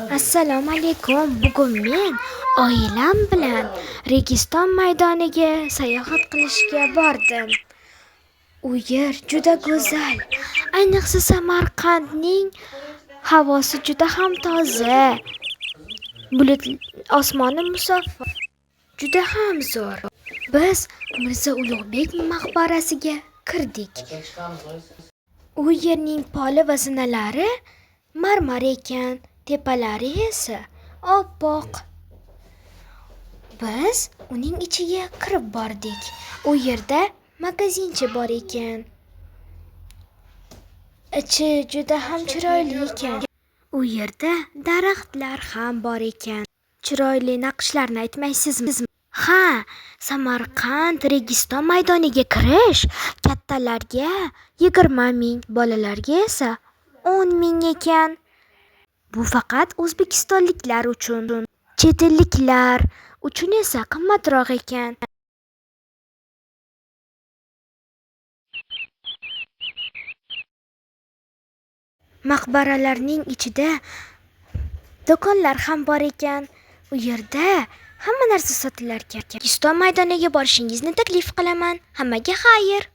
Assalomu alaykum. Bugun men oilam bilan Registon maydoniga sayohat qilishga bordim. U yer juda go'zal. Ayniqsa Samarqandning havosi juda ham toza. Bulut osmoni musaffo, juda ham zo'r. Biz Mirzo Ulug'bek maqbarasiga kirdik. U yerning poli va zinalari marmar ekan, tepalari esa oppoq. Biz uning ichiga kirib bordik. U yerda magazincha bor ekan. Ichi juda ham chiroyli ekan. U yerda daraxtlar ham bor ekan. Chiroyli naqshlarni aytmaysizmi? Ha, Samarqand Registon maydoniga kirish kattalarga 20 ming, bolalarga esa 10 ming ekan. Bu faqat o'zbekistonliklar uchun. Chet elliklar uchun esa qimmatroq ekan. Maqbaralarning ichida do'konlar ham bor ekan. U yerda hamma narsa sotilar ekan. Registon maydoniga borishingizni taklif qilaman. Hammaga xayr.